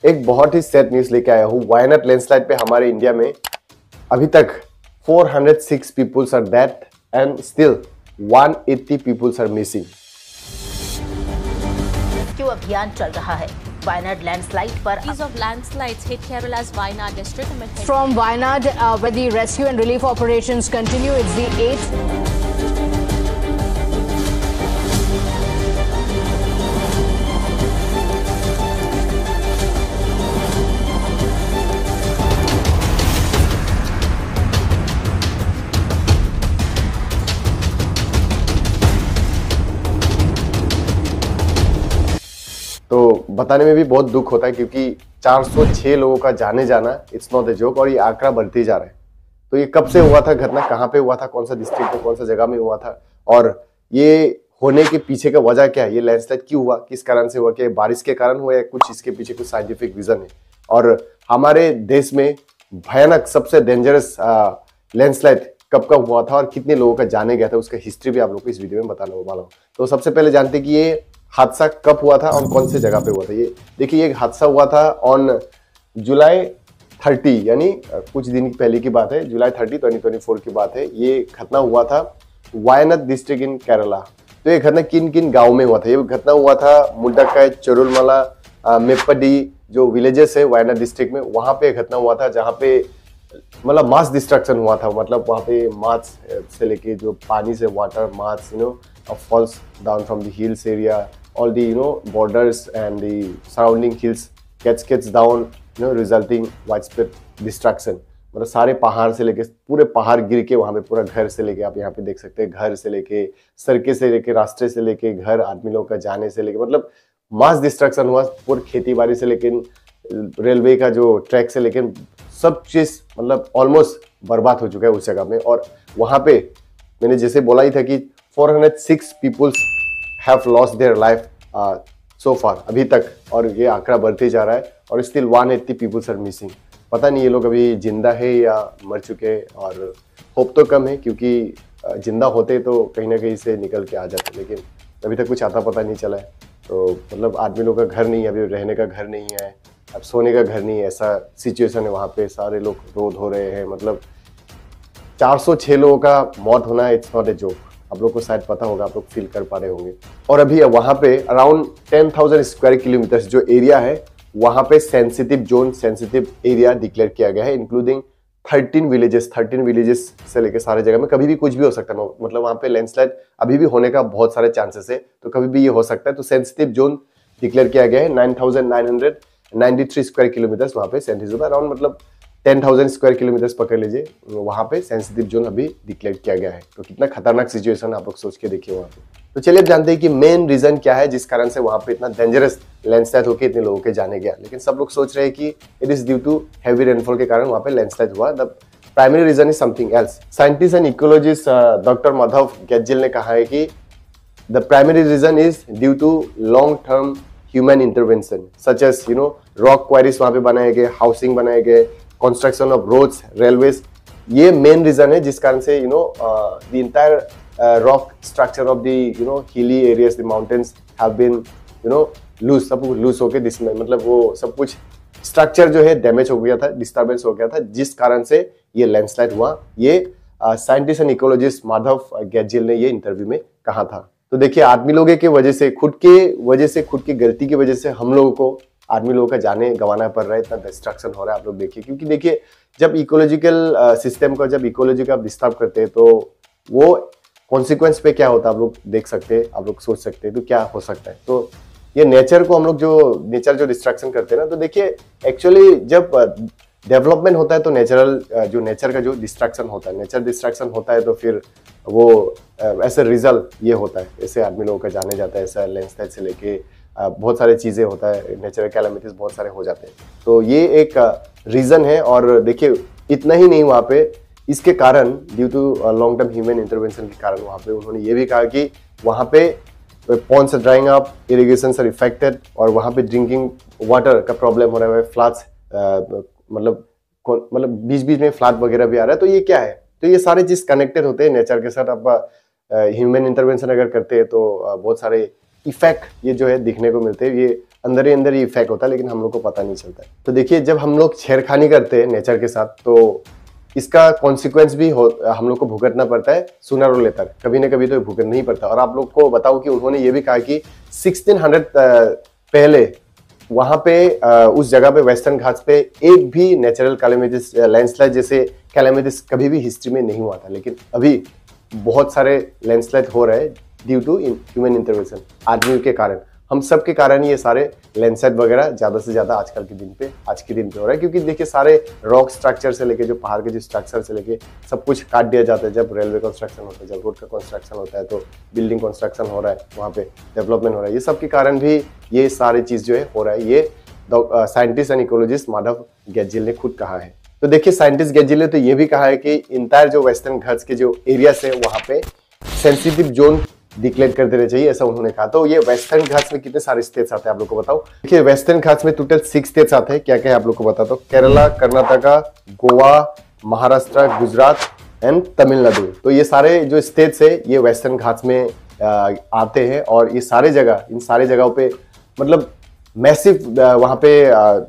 एक बहुत ही sad news लेके आया हूँ। वायनाड लैंडस्लाइड पे हमारे इंडिया में अभी तक 406 peoples are dead and still 180 peoples are missing. Rescue अभियान चल रहा है। वायनाड लैंडस्लाइड पर of landslides hit Kerala's Wayanad district. From Wayanad, where the rescue and relief operations continue, it's the 8th. तो बताने में भी बहुत दुख होता है क्योंकि 406 लोगों का जाने जाना इट्स नॉट ए जोक और ये आंकड़ा बढ़ते जा रहा है। तो ये कब से हुआ था घटना, कहाँ पे हुआ था, कौन सा डिस्ट्रिक्ट में, कौन सा जगह में हुआ था और ये होने के पीछे का वजह क्या है, ये लैंडस्लाइड क्यों हुआ, किस कारण से हुआ, क्या बारिश के कारण हुआ या कुछ इसके पीछे कुछ साइंटिफिक रीजन है। और हमारे देश में भयानक सबसे डेंजरस लैंडस्लाइड कब कब हुआ था और कितने लोगों का जाने गया था उसका हिस्ट्री भी आप लोगों को इस वीडियो में बताने वाला हूँ। तो सबसे पहले जानते कि ये हादसा कब हुआ था और कौन से जगह पे हुआ था। ये देखिए, ये हादसा हुआ था ऑन जुलाई 30 यानी कुछ दिन पहले की बात है, जुलाई 30 2024 की बात है। ये घटना हुआ था वायनाड डिस्ट्रिक्ट इन केरला। तो ये घटना किन किन गांव में हुआ था? ये घटना हुआ था मुंडकाई, चरुलमला, मेप्पाडी जो विलेजेस है वायनाड डिस्ट्रिक्ट में, वहां पे घटना हुआ था जहाँ पे मतलब मास डिस्ट्रक्शन हुआ था। मतलब वहाँ पे मास से लेके जो पानी से water mass falls down from the hills area, all the borders and the surrounding hills gets down, resulting widespread destruction। मतलब सारे पहाड़ से लेके पूरे पहाड़ गिर के वहां पे पूरा घर से लेके आप यहाँ पे देख सकते हैं, घर से लेके सड़के से लेके रास्ते से लेके घर आदमी लोग का जाने से लेके मतलब मास डिस्ट्रक्शन हुआ। पूरी खेती बाड़ी से लेके रेलवे का जो ट्रैक से लेके सब चीज मतलब ऑलमोस्ट बर्बाद हो चुका है उस जगह में। और वहां पे मैंने जैसे बोला ही था कि 406 peoples have lost their life so far अभी तक, और ये आंकड़ा बढ़ते जा रहा है और स्टिल 180 पीपल्स आर मिसिंग। पता नहीं ये लोग अभी जिंदा है या मर चुके हैं, और होप तो कम है क्योंकि जिंदा होते तो कहीं ना कहीं से निकल के आ जाते, लेकिन अभी तक कुछ आता पता नहीं चला है। तो मतलब आदमी लोग का घर नहीं है, अभी रहने का घर नहीं है, अब सोने का घर नहीं है, ऐसा सिचुएशन है वहाँ पे। सारे लोग रो धो रहे हैं। मतलब 406 लोगों का मौत होना इट्स नॉट ए जोक। आप लोग को शायद पता होगा, आप लोग फील कर पा रहे होंगे। और अभी वहां पे अराउंड 10,000 स्क्वायर किलोमीटर जो एरिया है वहां पे sensitive zone, sensitive area declare किया गया है, इंक्लूडिंग 13 विलेजेस से लेकर सारे जगह में कभी भी कुछ भी हो सकता है। मतलब वहां पे लैंडस्लाइड अभी भी होने का बहुत सारे चांसेस है, तो कभी भी ये हो सकता है। तो सेंसिटिव जोन डिक्लेयर किया गया है। 9,993 स्क्वायर किलोमीटर वहां पे सेंसिटिव, अराउंड मतलब 10,000 स्क्वायर किलोमीटर पकड़ लीजिए, वहां पे सेंसिटिव जोन अभी डिक्लेयर किया गया है। तो कितना खतरनाक सिचुएशन आप लोग सोच के देखिए वहां पे। तो चलिए अब जानते हैं कि मेन रीजन क्या है जिस कारण से वहां पे इतना डेंजरस लैंडस्लाइड होकर इतने लोगों के जाने गया। लेकिन सब लोग सोच रहे हैं कि it is due to heavy rainfall के कारण वहां पे लैंडस्लाइड हुआ। The primary reason is something else. Scientist and ecologist doctor Madhav Gadgil ने कहा है कि the primary reason is due to long term human intervention such as rock quarries वहां पे बनाए गए, हाउसिंग बनाए गए, कंस्ट्रक्शन ऑफ रोड्स, रेलवेज। ये मेन रीजन है जिस कारण से the entire rock structure of the hilly areas, the mountains have been loose, सब लूज होके जिसमें मतलब वो सब कुछ स्ट्रक्चर जो है डैमेज हो गया था, डिस्टर्बेंस हो गया था, जिस कारण से ये लैंडस्लाइड हुआ। ये scientist and ecologist Madhav Gadgil ने ये इंटरव्यू में कहा था। तो देखिए, आदमी लोगों के वजह से, खुद की गलती की वजह से हम लोगों को आदमी लोगों का जाने गंवाना पड़ रहा है, इतना डिस्ट्रक्शन हो रहा है। आप लोग देखिए, क्योंकि देखिए जब इकोलॉजिकल सिस्टम का, जब इकोलॉजी का डिस्टर्ब करते हैं तो वो कॉन्सिक्वेंस पे क्या होता है आप लोग देख सकते हैं, आप लोग सोच सकते हैं तो क्या हो सकता है। तो ये नेचर को हम लोग जो डिस्ट्रक्शन करते हैं ना, तो देखिए एक्चुअली जब डेवलपमेंट होता है तो नेचर का जो डिस्ट्रक्शन होता है, नेचर डिस्ट्रक्शन होता है तो फिर वो ऐसे रिजल्ट ये होता है, ऐसे आदमी लोगों का जाने जाता है, ऐसा लैंडस्लाइड से लेके बहुत सारे चीजें होता है, नेचुरल कैलामिटीज बहुत सारे हो जाते हैं। तो ये एक रीजन है। और देखिए इतना ही नहीं, वहाँ पे इसके कारण due to long term human intervention के कारण वहाँ पे उन्होंने ये भी कहा कि वहाँ पे ponds are drying up, irrigation are affected, और वहाँ पे ड्रिंकिंग वाटर का प्रॉब्लम हो रहा है, फ्लड्स मतलब बीच बीच में फ्लड वगैरह भी आ रहा है। तो ये क्या है? तो ये सारे चीज कनेक्टेड होते हैं नेचर के साथ। आप ह्यूमन इंटरवेंशन अगर करते हैं तो बहुत सारे इफेक्ट ये जो है दिखने को मिलते हैं। ये अंदर ही अंदर ही इफेक्ट होता है, लेकिन हम लोग को पता नहीं चलता है। तो देखिए, जब हम लोग छेड़खानी करते हैं नेचर के साथ तो इसका कॉन्सिक्वेंस भी हम लोग को भुगतना पड़ता है सूनर और लेटर, कभी ना कभी तो भुगतना नहीं पड़ता। और आप लोग को बताऊं कि उन्होंने ये भी कहा कि 1600 पहले वहां पे उस जगह पे वेस्टर्न घाट्स पे एक भी नेचुरल कैलेमिटीज, लैंडस्लाइड जैसे कैलेमिटीज कभी भी हिस्ट्री में नहीं हुआ था, लेकिन अभी बहुत सारे लैंडस्लाइड हो रहे हैं ड्यू टू ह्यूमन इंटरवेंशन, आदमी के कारण, हम सब के कारण ये सारे लैंडस्लाइड वगैरह ज्यादा से ज्यादा आज के दिन पे हो रहा है। क्योंकि देखिए, सारे रॉक स्ट्रक्चर से लेके जो पहाड़ के जो स्ट्रक्चर से लेके सब कुछ काट दिया जाता है। जब रेलवे कंस्ट्रक्शन होता है, जब रोड का कंस्ट्रक्शन होता है, तो बिल्डिंग कंस्ट्रक्शन हो रहा है, वहाँ पे डेवलपमेंट हो रहा है, ये सब के कारण भी ये सारी चीज जो है हो रहा है। ये साइंटिस्ट एंड इकोलॉजिस्ट माधव गैडजिल ने खुद कहा है। तो देखिए, साइंटिस्ट गैडजिल ने तो ये भी कहा है कि इंटायर जो वेस्टर्न घाट्स के जो एरियाज है वहाँ पे सेंसिटिव जोन डिक्लेयर कर देना चाहिए, ऐसा उन्होंने कहा। तो ये वेस्टर्न घाट्स में कितने सारे स्टेट्स आते हैं आप लोग को बताओ। देखिए, वेस्टर्न घाट्स में टोटल 6 स्टेट्स आते हैं। क्या क्या है आप लोग को बताता हूँ। केरला, कर्नाटका, गोवा, महाराष्ट्र, गुजरात एंड तमिलनाडु। तो ये सारे जो स्टेट्स है ये वेस्टर्न घाट्स में आते हैं। और ये सारे जगह, इन सारे जगहों पे मतलब मैसिव वहाँ पे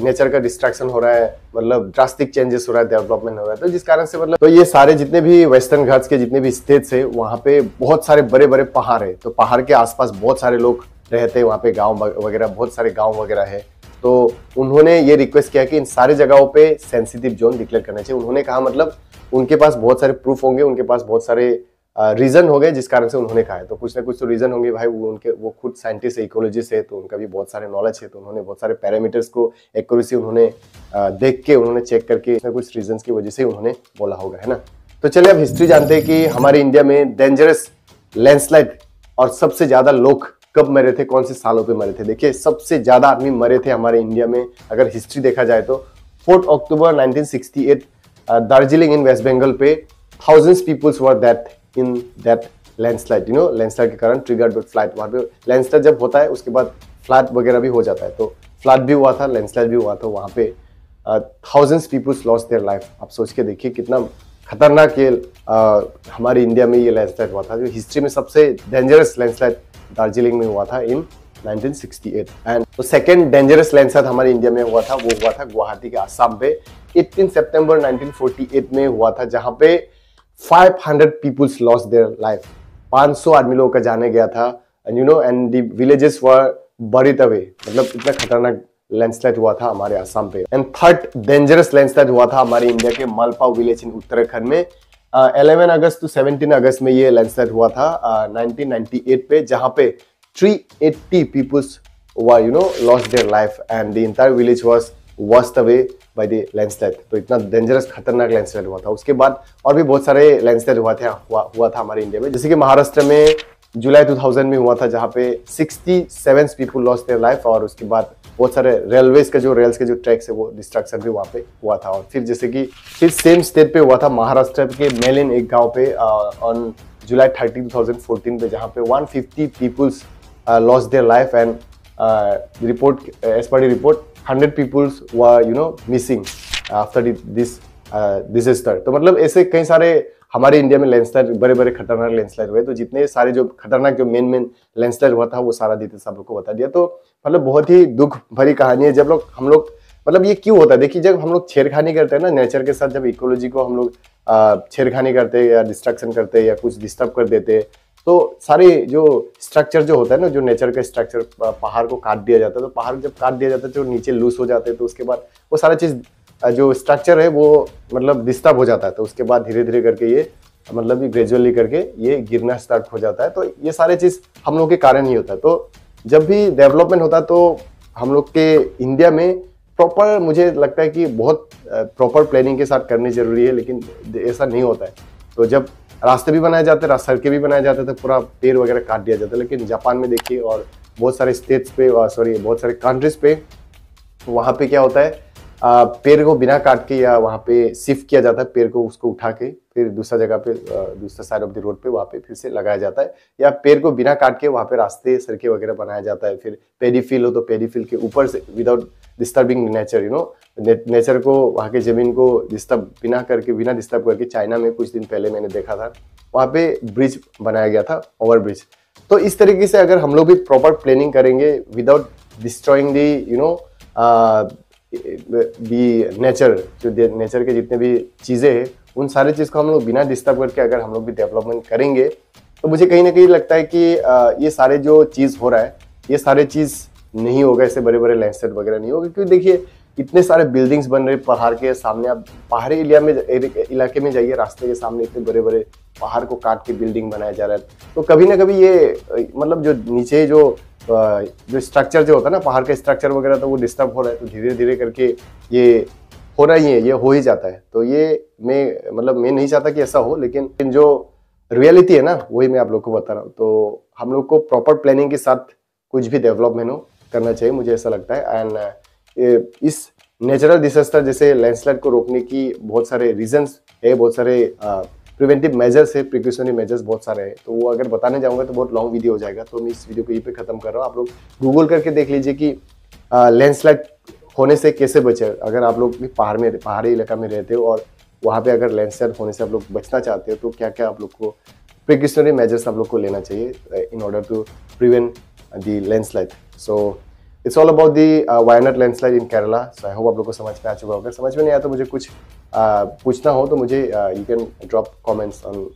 नेचर का डिस्ट्रैक्शन हो रहा है, मतलब ड्रास्टिक चेंजेस हो रहा है, डेवलपमेंट हो रहा है। तो जिस कारण से मतलब तो ये सारे जितने भी वेस्टर्न घाट्स के जितने भी स्टेट्स है वहाँ पे बहुत सारे बड़े बड़े पहाड़ है। तो पहाड़ के आसपास बहुत सारे लोग रहते हैं, वहाँ पे गाँव वगैरह, बहुत सारे गाँव वगैरह है। तो उन्होंने ये रिक्वेस्ट किया कि इन सारे जगहों पे सेंसिटिव जोन डिक्लेयर करना चाहिए। उन्होंने कहा मतलब उनके पास बहुत सारे प्रूफ होंगे, उनके पास बहुत सारे रीजन हो गए जिस कारण से उन्होंने कहा है। तो कुछ ना कुछ तो रीजन होंगे भाई, वो खुद साइंटिस्ट है, इकोलॉजिस्ट है, तो उनका भी बहुत सारे नॉलेज है। तो उन्होंने बहुत सारे पैरामीटर्स को एक्यूरेसी उन्होंने देख के, उन्होंने चेक करके कुछ रीजन की वजह से उन्होंने बोला होगा, है ना। तो चलिए अब हिस्ट्री जानते हैं कि हमारे इंडिया में डेंजरस लैंडस्लाइड और सबसे ज्यादा लोग कब मरे थे, कौन से सालों पे मरे थे। देखिए, सबसे ज्यादा आदमी मरे थे हमारे इंडिया में अगर हिस्ट्री देखा जाए तो 4 अक्टूबर 1968 दार्जिलिंग इन वेस्ट बंगाल पे thousands peoples were dead in that landslide, you know, landslide के कारण ट्रिगर्ड बाय फ्लड। वहां पे लैंडस्लाइड जब होता है उसके बाद फ्लड वगैरह भी हो जाता है। तो फ्लड भी हुआ था, लैंडस्लाइड भी हुआ था। वहां पे thousands peoples lost their life। आप सोच के देखिए कितना खतरनाक ये हमारे इंडिया में ये लैंडस्लाइड हुआ था। जो हिस्ट्री में सबसे डेंजरस लैंडस्लाइड दार्जिलिंग में हुआ था इन 1968। एंड तो सेकेंड डेंजरस लैंडस्लाइड हमारे इंडिया में हुआ था, वो हुआ था गुवाहाटी के आसाम पे 18 सितंबर 1948 में हुआ था, जहां पे 500 पीपल्स लॉस्ट देयर लाइफ। 500 आदमी लोगों का जाने गया था। And you know, and the villages were buried away. मतलब इतना खतरनाक लैंडस्लाइड हुआ था हमारे आसाम पे। एंड थर्ड डेंजरस लैंडस्लाइड हुआ था हमारे इंडिया के मालपाव विलेज इन उत्तराखंड में 11 अगस्त टू 17 अगस्त में ये लैंडस्लाइड हुआ था 1998 पे, जहां पे 380 peoples were you know lost their life and the entire village was washed away by the landslide. तो इतना डेंजरस खतरनाक लैंडस्लाइड हुआ था। उसके बाद और भी बहुत सारे लैंडस्लाइड हुआ था हमारे इंडिया में, जैसे कि महाराष्ट्र में जुलाई 2000 में हुआ था, जहां पे 67 पीपल लॉस्ट देयर लाइफ। और उसके बाद बहुत सारे रेल्स के जो ट्रैक्स है वो डिस्ट्रक्शन भी वहां पे हुआ था। और फिर जैसे कि फिर सेम स्टेट पे हुआ था महाराष्ट्र के मेलिन एक गांव पे ऑन जुलाई 30, 2014 पे, जहां पे 150 peoples lost their life and report as per the report 100 peoples were you know missing after this disaster. तो मतलब ऐसे कई सारे हमारे इंडिया में लैंडस्लाइड, बड़े बड़े खतरनाक लैंडस्लाइड हुए। तो जितने सारे जो खतरनाक जो मेन लैंडस्लाइड हुआ था वो सारा डिटेल्स आप लोग को बता दिया। तो मतलब बहुत ही दुख भरी कहानी है। जब हम लोग मतलब ये क्यों होता है, देखिए जब हम लोग छेड़खानी करते हैं ना नेचर के साथ, जब इकोलॉजी को हम लोग छेड़खानी करते हैं या डिस्ट्रक्शन करते हैं या कुछ डिस्टर्ब कर देते हैं, तो सारे जो स्ट्रक्चर जो होता है ना, जो नेचर का स्ट्रक्चर, पहाड़ को काट दिया जाता है। तो पहाड़ जब काट दिया जाता है तो नीचे लूज हो जाते हैं। तो उसके बाद वो सारा चीज जो स्ट्रक्चर है वो मतलब डिस्टर्ब हो जाता है। तो उसके बाद धीरे धीरे करके ये मतलब ग्रेजुअली करके ये गिरना स्टार्ट हो जाता है। तो ये सारे चीज हम लोग के कारण ही होता है। तो जब भी डेवलपमेंट होता है तो हम लोग के इंडिया में प्रॉपर, मुझे लगता है कि बहुत प्रॉपर प्लानिंग के साथ करनी जरूरी है, लेकिन ऐसा नहीं होता है। तो जब रास्ते भी बनाए जाते हैं, सड़कें भी बनाए जाते हैं, तो पूरा पेड़ वगैरह काट दिया जाता है। लेकिन जापान में देखिए और बहुत सारे स्टेट्स पे, बहुत सारे कंट्रीज पे, वहाँ पे क्या होता है, पेड़ को बिना काट के या वहाँ पे शिफ्ट किया जाता है, पेड़ को उसको उठा के फिर दूसरा जगह पे, दूसरा साइड ऑफ द रोड पे वहाँ पे फिर से लगाया जाता है। या पेड़ को बिना काट के वहाँ पे रास्ते, सड़कें वगैरह बनाया जाता है। फिर पेडीफील्ड हो तो पेडीफील्ड के ऊपर से without disturbing nature, you know, nature को, वहाँ के जमीन को बिना डिस्टर्ब करके चाइना में कुछ दिन पहले मैंने देखा था, वहाँ पे ब्रिज बनाया गया था, ओवर ब्रिज। तो इस तरीके से अगर हम लोग भी प्रॉपर प्लानिंग करेंगे विदाउट डिस्ट्रॉइंग दी दी नेचर, जो नेचर के जितने भी चीज़ें हैं उन सारी चीज़ को हम लोग बिना डिस्टर्ब करके अगर हम लोग भी डेवलपमेंट करेंगे तो मुझे कहीं ना कहीं लगता है कि ये सारे जो चीज़ हो रहा है ये सारे चीज़ नहीं होगा, ऐसे बड़े बड़े लैंडस्लाइड वगैरह नहीं होगा। क्योंकि देखिए इतने सारे बिल्डिंग्स बन रहे पहाड़ के सामने, आप पहाड़ी इलाके में जाइए, रास्ते के सामने इतने बड़े बड़े पहाड़ को काट के बिल्डिंग बनाया जा रहा है। तो कभी ना कभी ये मतलब जो नीचे जो स्ट्रक्चर जो होता है ना, पहाड़ का स्ट्रक्चर वगैरह, तो वो डिस्टर्ब हो रहा है। तो धीरे धीरे करके ये हो रहा ही है, ये हो ही जाता है। तो ये मैं नहीं चाहता कि ऐसा हो, लेकिन जो रियलिटी है ना वही मैं आप लोग को बता रहा हूँ। तो हम लोग को प्रॉपर प्लानिंग के साथ कुछ भी डेवलपमेंट हो करना चाहिए, मुझे ऐसा लगता है। एंड इस नेचुरल डिजास्टर जैसे लैंडस्लाइड को रोकने की बहुत सारे रीजंस है, बहुत सारे प्रिवेंटिव मेजर्स है, प्रिकॉशनरी मेजर्स बहुत सारे हैं। तो वो अगर बताने जाऊंगा तो बहुत लॉन्ग वीडियो हो जाएगा, तो मैं इस वीडियो को यहीं पे खत्म कर रहा हूँ। आप लोग गूगल करके देख लीजिए कि लैंडस्लाइड होने से कैसे बचे। अगर आप लोग भी पहाड़ी इलाका में रहते हो और वहाँ पे अगर लैंडस्लाइड होने से आप लोग बचना चाहते हो तो क्या क्या आप लोग को प्रिकॉशनरी मेजर्स आप लोग को लेना चाहिए in order to prevent the landslide. So it's all about the Wayanad landslide in Kerala. So I hope आप लोग को समझ में आ चुका होगा। समझ में नहीं आया तो मुझे कुछ पूछना हो तो मुझे you can drop comments on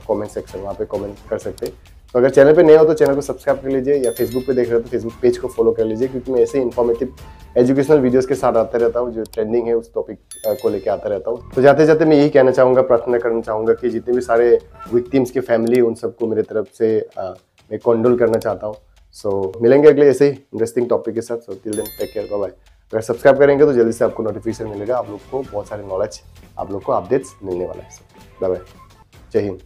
comment section, वहाँ पे कमेंट कर सकते हैं। तो अगर चैनल पे नए हो तो चैनल को सब्सक्राइब कर लीजिए, या फेसबुक पे देख रहे हो तो फेसबुक पेज को फॉलो कर लीजिए, क्योंकि मैं ऐसे इन्फॉर्मेटिव एजुकेशनल वीडियोस के साथ आता रहता हूँ। जो ट्रेंडिंग है उस टॉपिक को लेकर आता रहता हूँ। तो जाते जाते मैं यही कहना चाहूँगा, प्रार्थना करना चाहूँगा कि जितने भी सारे विक्टिम्स की फैमिली उन सबको मेरे तरफ से मैं कंडोल करना चाहता हूँ। सो मिलेंगे अगले ऐसे ही इंटरेस्टिंग टॉपिक के साथ। So till then take care, bye bye. अगर सब्सक्राइब करेंगे तो जल्दी से आपको नोटिफिकेशन मिलेगा, आप लोग को बहुत सारे नॉलेज, आप लोग को अपडेट्स मिलने वाला है। बाय बाय, जय हिंद।